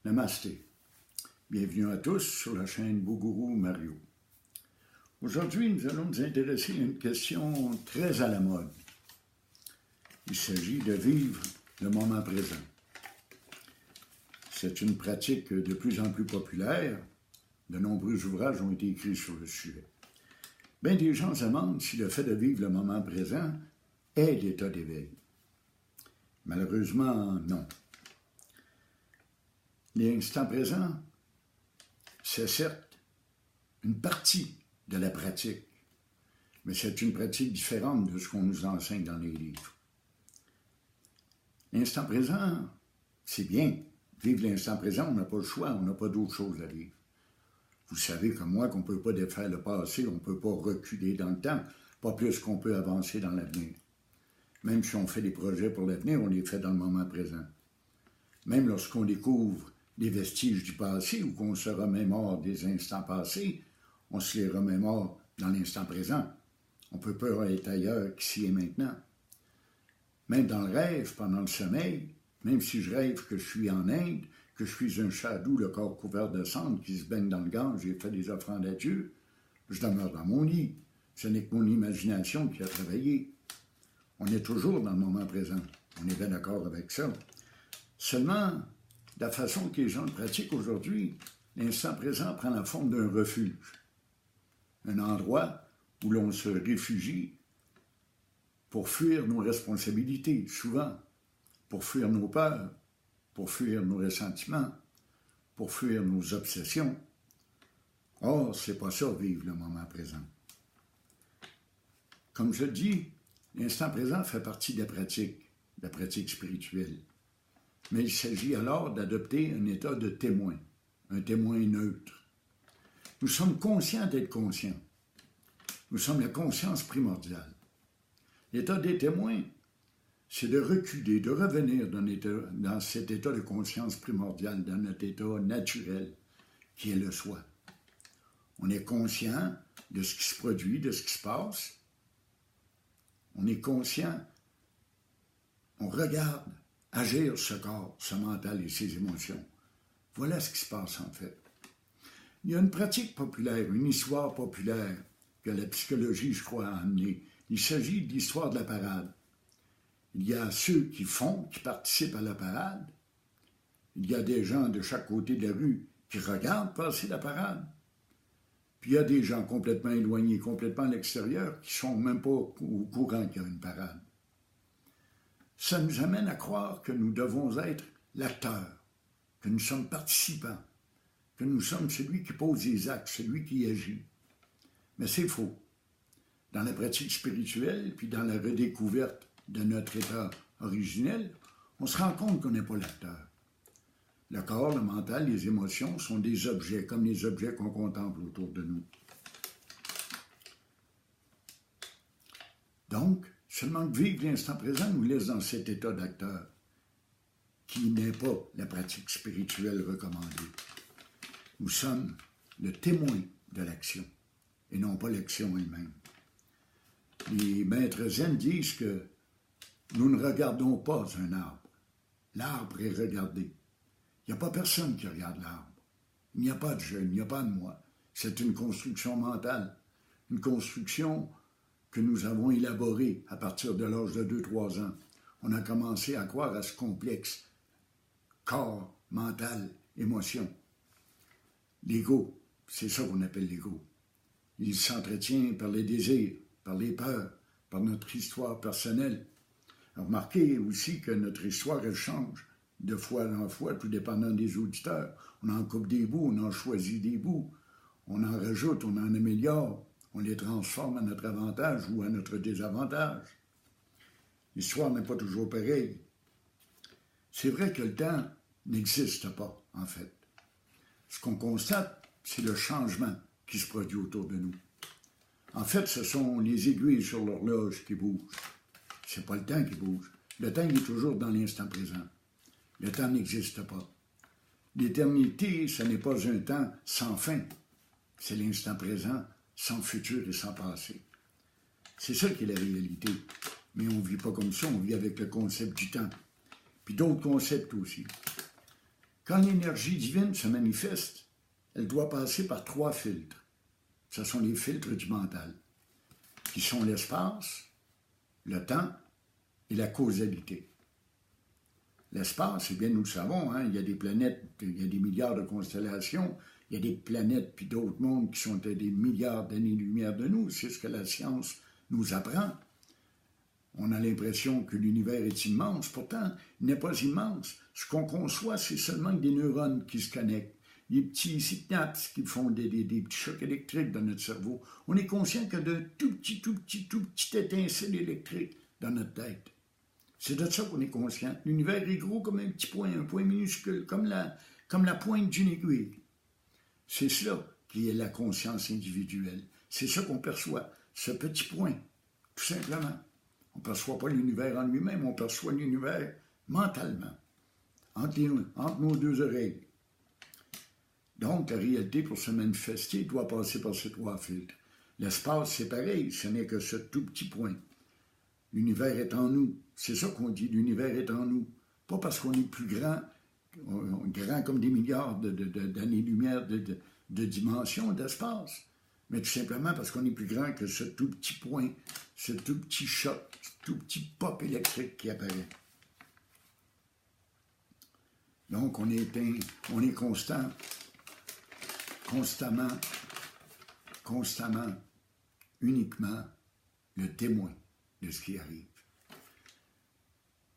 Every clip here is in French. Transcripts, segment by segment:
Namasté. Bienvenue à tous sur la chaîne Bougourou Mario. Aujourd'hui, nous allons nous intéresser à une question très à la mode. Il s'agit de vivre le moment présent. C'est une pratique de plus en plus populaire. De nombreux ouvrages ont été écrits sur le sujet. Bien des gens se demandent si le fait de vivre le moment présent est l'état d'éveil. Malheureusement, non. L'instant présent, c'est certes une partie de la pratique, mais c'est une pratique différente de ce qu'on nous enseigne dans les livres. L'instant présent, c'est bien. Vivre l'instant présent, on n'a pas le choix, on n'a pas d'autre chose à vivre. Vous savez comme moi qu'on ne peut pas défaire le passé, on ne peut pas reculer dans le temps, pas plus qu'on peut avancer dans l'avenir. Même si on fait des projets pour l'avenir, on les fait dans le moment présent. Même lorsqu'on découvre des vestiges du passé ou qu'on se remémore des instants passés, on se les remémore dans l'instant présent. On ne peut pas être ailleurs qu'ici et maintenant. Même dans le rêve, pendant le sommeil, même si je rêve que je suis en Inde, que je suis un Sadhu, le corps couvert de cendres, qui se baigne dans le Gange, j'ai fait des offrandes à Dieu, je demeure dans mon lit. Ce n'est que mon imagination qui a travaillé. On est toujours dans le moment présent. On est bien d'accord avec ça. Seulement, la façon que les gens le pratiquent aujourd'hui, l'instant présent prend la forme d'un refuge. Un endroit où l'on se réfugie pour fuir nos responsabilités, souvent, pour fuir nos peurs, pour fuir nos ressentiments, pour fuir nos obsessions. Or, c'est pas ça, vivre le moment présent. Comme je le dis, l'instant présent fait partie de la pratique spirituelle. Mais il s'agit alors d'adopter un état de témoin, un témoin neutre. Nous sommes conscients d'être conscients. Nous sommes la conscience primordiale. L'état des témoins, c'est de reculer, de revenir dans cet état de conscience primordiale, dans notre état naturel, qui est le soi. On est conscient de ce qui se produit, de ce qui se passe. On est conscient, on regarde agir ce corps, ce mental et ses émotions. Voilà ce qui se passe en fait. Il y a une pratique populaire, une histoire populaire que la psychologie, je crois, a amenée. Il s'agit de l'histoire de la parade. Il y a ceux qui font, qui participent à la parade. Il y a des gens de chaque côté de la rue qui regardent passer la parade. Puis il y a des gens complètement éloignés, complètement à l'extérieur, qui ne sont même pas au courant qu'il y a une parade. Ça nous amène à croire que nous devons être l'acteur, que nous sommes participants, que nous sommes celui qui pose les actes, celui qui agit. Mais c'est faux. Dans la pratique spirituelle, puis dans la redécouverte de notre état originel, on se rend compte qu'on n'est pas l'acteur. Le corps, le mental, les émotions sont des objets, comme les objets qu'on contemple autour de nous. Donc, seulement que vivre l'instant présent nous laisse dans cet état d'acteur, qui n'est pas la pratique spirituelle recommandée. Nous sommes le témoin de l'action, et non pas l'action elle-même. Les maîtres zen disent que nous ne regardons pas un arbre. L'arbre est regardé. Il n'y a pas personne qui regarde l'arbre. Il n'y a pas de je, il n'y a pas de moi. C'est une construction mentale, une construction que nous avons élaborée à partir de l'âge de 2-3 ans. On a commencé à croire à ce complexe corps, mental, émotion. L'ego, c'est ça qu'on appelle l'ego. Il s'entretient par les désirs, par les peurs, par notre histoire personnelle. Remarquez aussi que notre histoire, elle change de fois en fois, tout dépendant des auditeurs. On en coupe des bouts, on en choisit des bouts, on en rajoute, on en améliore, on les transforme à notre avantage ou à notre désavantage. L'histoire n'est pas toujours pareille. C'est vrai que le temps n'existe pas, en fait. Ce qu'on constate, c'est le changement qui se produit autour de nous. En fait, ce sont les aiguilles sur l'horloge qui bougent. C'est pas le temps qui bouge. Le temps, il est toujours dans l'instant présent. Le temps n'existe pas. L'éternité, ce n'est pas un temps sans fin. C'est l'instant présent, sans futur et sans passé. C'est ça qui est la réalité. Mais on ne vit pas comme ça, on vit avec le concept du temps. Puis d'autres concepts aussi. Quand l'énergie divine se manifeste, elle doit passer par 3 filtres. Ce sont les filtres du mental, qui sont l'espace, le temps et la causalité. L'espace, eh bien, nous le savons, hein, il y a des planètes, il y a des milliards de constellations, il y a des planètes puis d'autres mondes qui sont à des milliards d'années-lumière de nous. C'est ce que la science nous apprend. On a l'impression que l'univers est immense. Pourtant, il n'est pas immense. Ce qu'on conçoit, c'est seulement des neurones qui se connectent. Des petits synapses qui font des petits chocs électriques dans notre cerveau. On est conscient que de tout petit étincelle électrique dans notre tête. C'est de ça qu'on est conscient. L'univers est gros comme un point minuscule, comme la pointe d'une aiguille. C'est cela qui est la conscience individuelle. C'est ça qu'on perçoit, ce petit point, tout simplement. On ne perçoit pas l'univers en lui-même, on perçoit l'univers mentalement, entre nos 2 oreilles. Donc, la réalité, pour se manifester, doit passer par ces 3 filtres. L'espace, c'est pareil, ce n'est que ce tout petit point. L'univers est en nous. C'est ça qu'on dit, l'univers est en nous. Pas parce qu'on est plus grand comme des milliards d'années-lumière de dimension, d'espace, mais tout simplement parce qu'on est plus grand que ce tout petit point, ce tout petit choc, ce tout petit pop électrique qui apparaît. Donc, on est constamment, uniquement le témoin de ce qui arrive.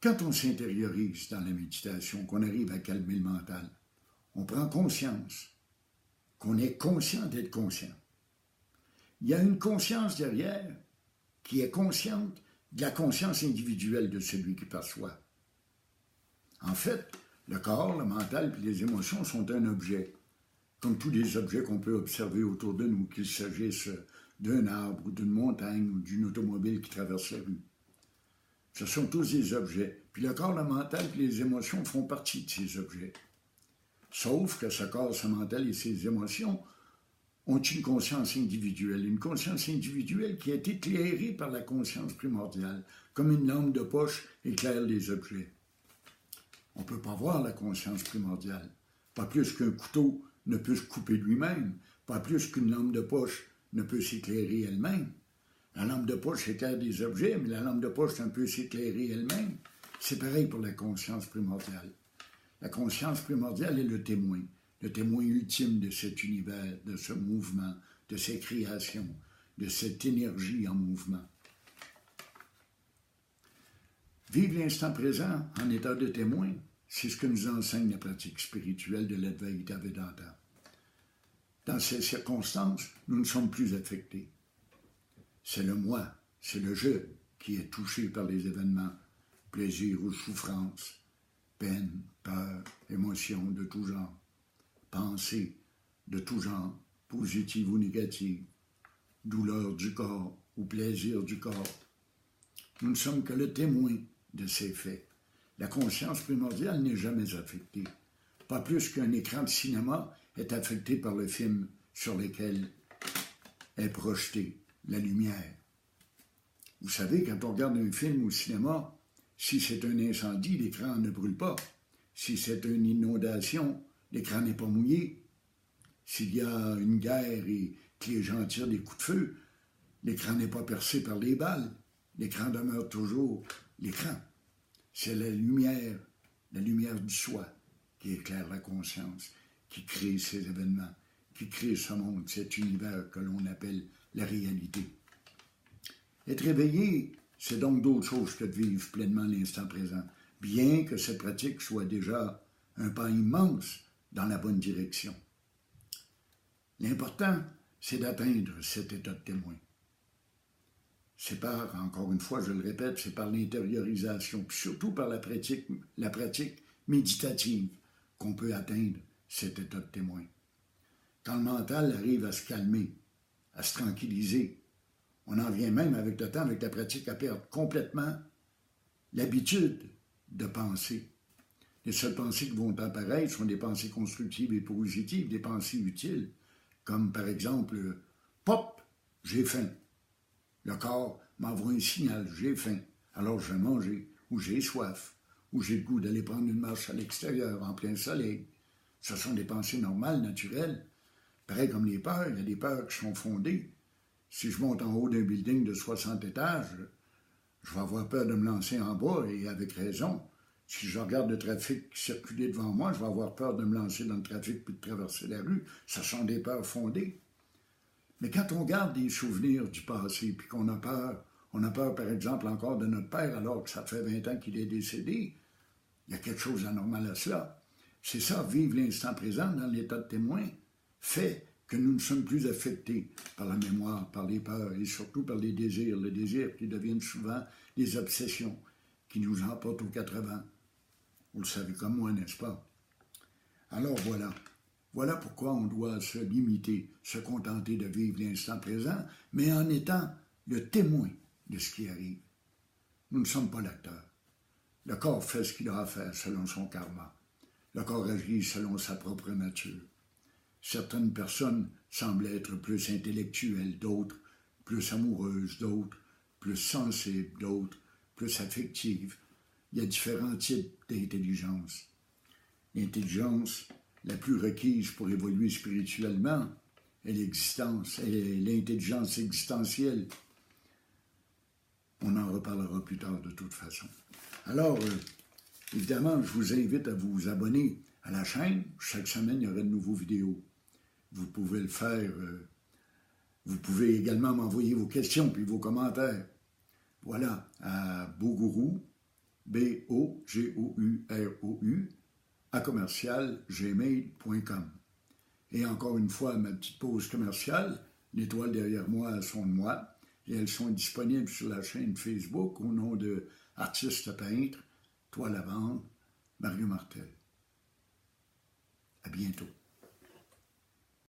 Quand on s'intériorise dans la méditation, qu'on arrive à calmer le mental, on prend conscience qu'on est conscient d'être conscient. Il y a une conscience derrière qui est consciente de la conscience individuelle de celui qui perçoit. En fait, le corps, le mental et les émotions sont un objet, comme tous les objets qu'on peut observer autour de nous, qu'il s'agisse d'un arbre ou d'une montagne ou d'une automobile qui traverse la rue. Ce sont tous des objets. Puis le corps, le mental et les émotions font partie de ces objets. Sauf que ce corps, ce mental et ces émotions ont une conscience individuelle qui est éclairée par la conscience primordiale, comme une lampe de poche éclaire les objets. On ne peut pas voir la conscience primordiale, pas plus qu'un couteau ne peut se couper lui-même, pas plus qu'une lampe de poche ne peut s'éclairer elle-même. La lampe de poche éclaire des objets, mais la lampe de poche ne peut s'éclairer elle-même. C'est pareil pour la conscience primordiale. La conscience primordiale est le témoin ultime de cet univers, de ce mouvement, de ces créations, de cette énergie en mouvement. Vivre l'instant présent en état de témoin, c'est ce que nous enseigne la pratique spirituelle de l'Advaita Vedanta. Dans ces circonstances, nous ne sommes plus affectés. C'est le moi, c'est le je qui est touché par les événements, plaisir ou souffrance, peine, peur, émotion de tout genre, pensée de tout genre, positive ou négative, douleur du corps ou plaisir du corps. Nous ne sommes que le témoin de ces faits. La conscience primordiale n'est jamais affectée. Pas plus qu'un écran de cinéma est affecté par le film sur lequel est projetée la lumière. Vous savez, quand on regarde un film au cinéma, si c'est un incendie, l'écran ne brûle pas. Si c'est une inondation, l'écran n'est pas mouillé. S'il y a une guerre et que les gens tirent des coups de feu, l'écran n'est pas percé par les balles. L'écran demeure toujours l'écran. C'est la lumière du soi qui éclaire la conscience, qui crée ces événements, qui crée ce monde, cet univers que l'on appelle la réalité. Être éveillé, c'est donc d'autre chose que de vivre pleinement l'instant présent, bien que cette pratique soit déjà un pas immense dans la bonne direction. L'important, c'est d'atteindre cet état de témoin. C'est par, encore une fois, je le répète, c'est par l'intériorisation, puis surtout par la pratique méditative qu'on peut atteindre cet état de témoin. Quand le mental arrive à se calmer, à se tranquilliser, on en vient même avec le temps, avec la pratique, à perdre complètement l'habitude de penser. Les seules pensées qui vont apparaître sont des pensées constructives et positives, des pensées utiles, comme par exemple, pop, j'ai faim. Le corps m'envoie un signal, j'ai faim, alors je vais manger, ou j'ai soif, ou j'ai le goût d'aller prendre une marche à l'extérieur en plein soleil. Ce sont des pensées normales, naturelles. Pareil comme les peurs, il y a des peurs qui sont fondées. Si je monte en haut d'un building de 60 étages, je vais avoir peur de me lancer en bas, et avec raison. Si je regarde le trafic circuler devant moi, je vais avoir peur de me lancer dans le trafic puis de traverser la rue. Ce sont des peurs fondées. Mais quand on garde des souvenirs du passé, puis qu'on a peur, par exemple, encore de notre père, alors que ça fait 20 ans qu'il est décédé, il y a quelque chose d'anormal à cela. C'est ça, vivre l'instant présent dans l'état de témoin, fait que nous ne sommes plus affectés par la mémoire, par les peurs et surtout par les désirs. Les désirs qui deviennent souvent des obsessions, qui nous emportent aux 80. Vous le savez comme moi, n'est-ce pas? Alors voilà. Voilà pourquoi on doit se limiter, se contenter de vivre l'instant présent, mais en étant le témoin de ce qui arrive. Nous ne sommes pas l'acteur. Le corps fait ce qu'il a à faire selon son karma. Le corps agit selon sa propre nature. Certaines personnes semblent être plus intellectuelles, d'autres plus amoureuses, d'autres plus sensibles, d'autres plus affectives. Il y a différents types d'intelligence. L'intelligence la plus requise pour évoluer spirituellement est l'existence, est l'intelligence existentielle. On en reparlera plus tard de toute façon. Alors, évidemment, je vous invite à vous abonner à la chaîne. Chaque semaine, il y aura de nouveaux vidéos. Vous pouvez le faire. Vous pouvez également m'envoyer vos questions puis vos commentaires. Voilà, à Bougourou, B-O-G-O-U-R-O-U, @gmail.com. Et encore une fois, ma petite pause commerciale, l'étoile derrière moi sont de moi, et elles sont disponibles sur la chaîne Facebook au nom de Artiste peintre, Toile à vendre, Mario Martel. À bientôt.